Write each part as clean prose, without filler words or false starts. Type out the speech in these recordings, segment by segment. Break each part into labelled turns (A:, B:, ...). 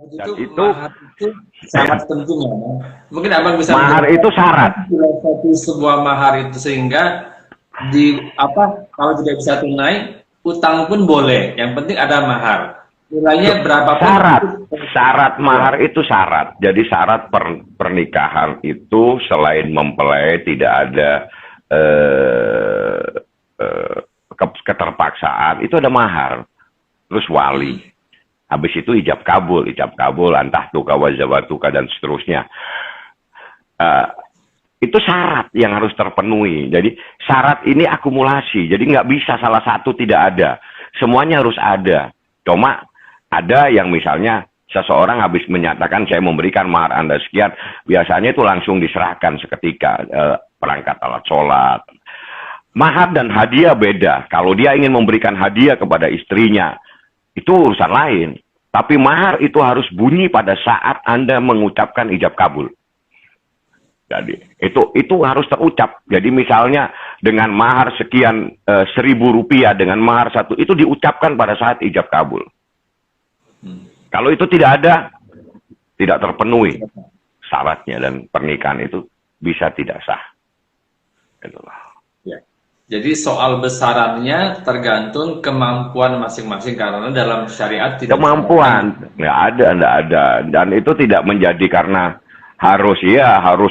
A: Dan
B: Itu
A: itu
B: mahar itu sangat penting ya, Bang. Mungkin Abang bisa
A: mahar itu
B: menjelaskan
A: syarat.
B: filosofi sebuah mahar itu sehingga di apa kalau tidak bisa tunai, utang pun boleh. Yang penting ada mahar. Nilainya berapapun
A: Syarat,
B: itu
A: syarat
B: ya.
A: mahar itu syarat. Jadi syarat pernikahan itu selain mempelai tidak ada eh, eh, keterpaksaan, itu ada mahar. Terus wali. Habis itu ijab kabul, antah tuka wazawatuka dan seterusnya. Eh, itu syarat yang harus terpenuhi. Jadi syarat ini akumulasi. Jadi nggak bisa salah satu tidak ada. Semuanya harus ada. Cuma ada yang misalnya seseorang habis menyatakan saya memberikan mahar Anda sekian, biasanya itu langsung diserahkan seketika, perangkat alat sholat. Mahar dan hadiah beda. Kalau dia ingin memberikan hadiah kepada istrinya, itu urusan lain. Tapi mahar itu harus bunyi pada saat Anda mengucapkan ijab kabul. Jadi itu harus terucap. Jadi misalnya dengan mahar sekian, 1.000 rupiah dengan mahar satu itu diucapkan pada saat ijab kabul. Kalau itu tidak ada, tidak terpenuhi syaratnya dan pernikahan itu bisa tidak sah. Itulah.
B: Ya. Jadi soal besarannya tergantung kemampuan masing-masing karena dalam syariat tidak
A: Kemampuan nggak ada dan itu tidak menjadi karena harus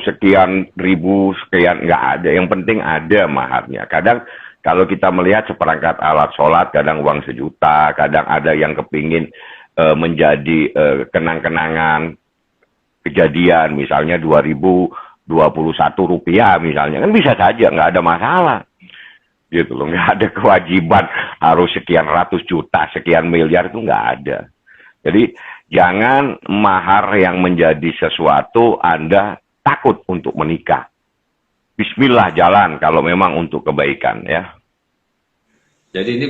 A: sekian ribu sekian, nggak ada. Yang penting ada maharnya. Kadang kalau kita melihat seperangkat alat sholat kadang uang 1 juta, kadang ada yang kepingin menjadi kenang-kenangan kejadian misalnya 2021 rupiah misalnya, kan bisa saja, nggak ada masalah gitu loh. Nggak ada kewajiban harus sekian ratus juta, sekian miliar, itu nggak ada. Jadi jangan mahar yang menjadi sesuatu Anda takut untuk menikah. Bismillah jalan kalau memang untuk kebaikan ya.
B: Jadi ini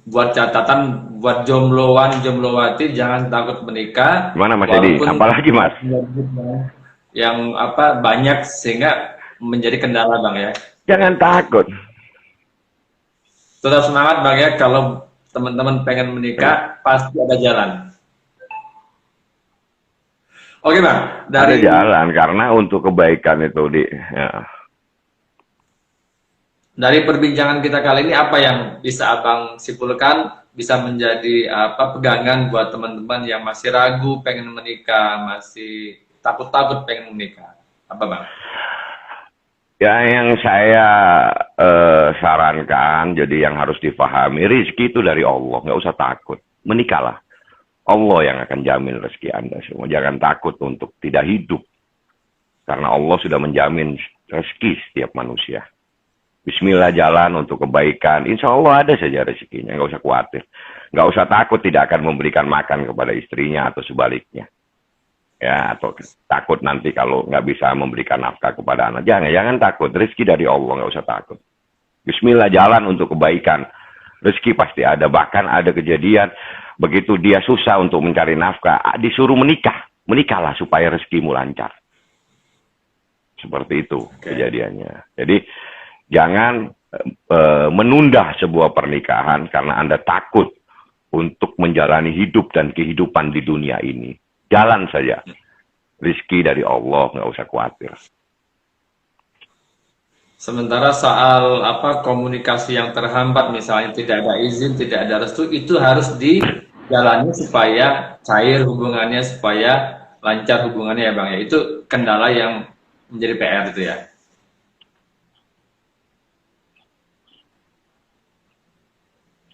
B: buat catatan buat jombloan jomblowati jangan takut menikah
A: Gimana Mas Edi?
B: walaupun
A: Apalagi Mas?
B: yang apa banyak sehingga menjadi kendala Bang ya.
A: Jangan takut.
B: Tetap semangat Bang ya, kalau teman-teman pengen menikah pasti ada jalan. Oke Bang,
A: Ada
B: dari
A: jalan karena untuk kebaikan itu ya.
B: dari perbincangan kita kali ini apa yang bisa Abang simpulkan bisa menjadi apa pegangan buat teman-teman yang masih ragu pengen menikah, masih takut-takut pengen menikah. Apa Bang?
A: Ya yang saya sarankan, jadi yang harus difahami, rezeki itu dari Allah, nggak usah takut. Menikahlah. Allah yang akan jamin rezeki Anda semua. Jangan takut untuk tidak hidup. Karena Allah sudah menjamin rezeki setiap manusia. Bismillah jalan untuk kebaikan. Insya Allah ada saja rezekinya. Nggak usah khawatir. Nggak usah takut tidak akan memberikan makan kepada istrinya atau sebaliknya. Ya, atau takut nanti kalau nggak bisa memberikan nafkah kepada anak. Jangan takut. Rezeki dari Allah, nggak usah takut. Bismillah jalan untuk kebaikan. Rezeki pasti ada. Bahkan ada kejadian, begitu dia susah untuk mencari nafkah, disuruh menikah. Menikahlah supaya rezekimu lancar. Seperti itu kejadiannya. Jadi jangan menunda sebuah pernikahan karena Anda takut untuk menjalani hidup dan kehidupan di dunia ini. Jalan saja. Rizki dari Allah, nggak usah khawatir.
B: Sementara soal apa komunikasi yang terhambat, misalnya tidak ada izin, tidak ada restu, itu harus dijalani supaya cair hubungannya, supaya lancar hubungannya ya Bang ya. Itu kendala yang menjadi PR itu ya.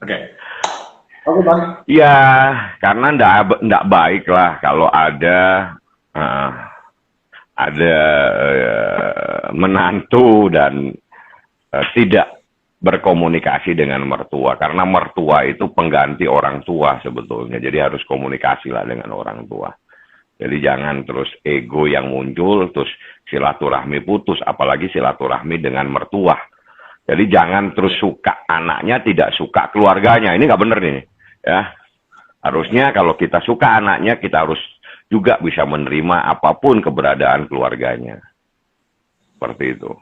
B: Oke. Oke Bang.
A: Ya, karena ndak baik lah kalau ada menantu dan tidak berkomunikasi dengan mertua. Karena mertua itu pengganti orang tua sebetulnya. Jadi harus komunikasi lah dengan orang tua. Jadi jangan terus ego yang muncul, terus silaturahmi putus, apalagi silaturahmi dengan mertua. Jadi jangan terus suka anaknya, tidak suka keluarganya. Ini nggak bener nih. Ya, harusnya kalau kita suka anaknya, kita harus juga bisa menerima apapun keberadaan keluarganya. Seperti itu.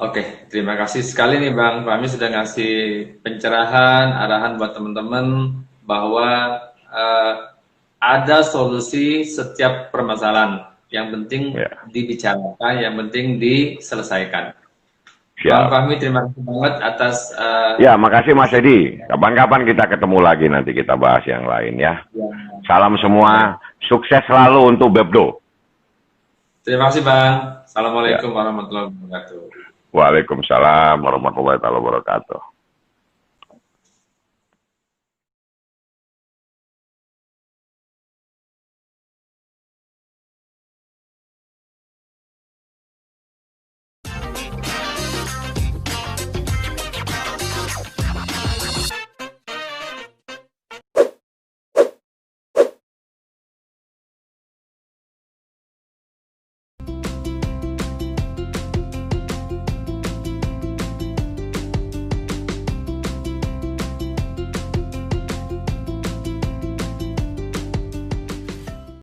B: Oke, terima kasih sekali nih Bang Fahmi sudah ngasih pencerahan, arahan buat teman-teman bahwa ada solusi setiap permasalahan. Yang penting dibicarakan, yang penting diselesaikan. Bang Fahmi, terima kasih banget atas...
A: Ya, makasih Mas Edi. Kapan-kapan kita ketemu lagi, nanti kita bahas yang lain ya. Salam semua, sukses selalu untuk Bebdo.
B: Terima kasih Bang. Assalamualaikum warahmatullahi wabarakatuh.
A: Waalaikumsalam warahmatullahi wabarakatuh.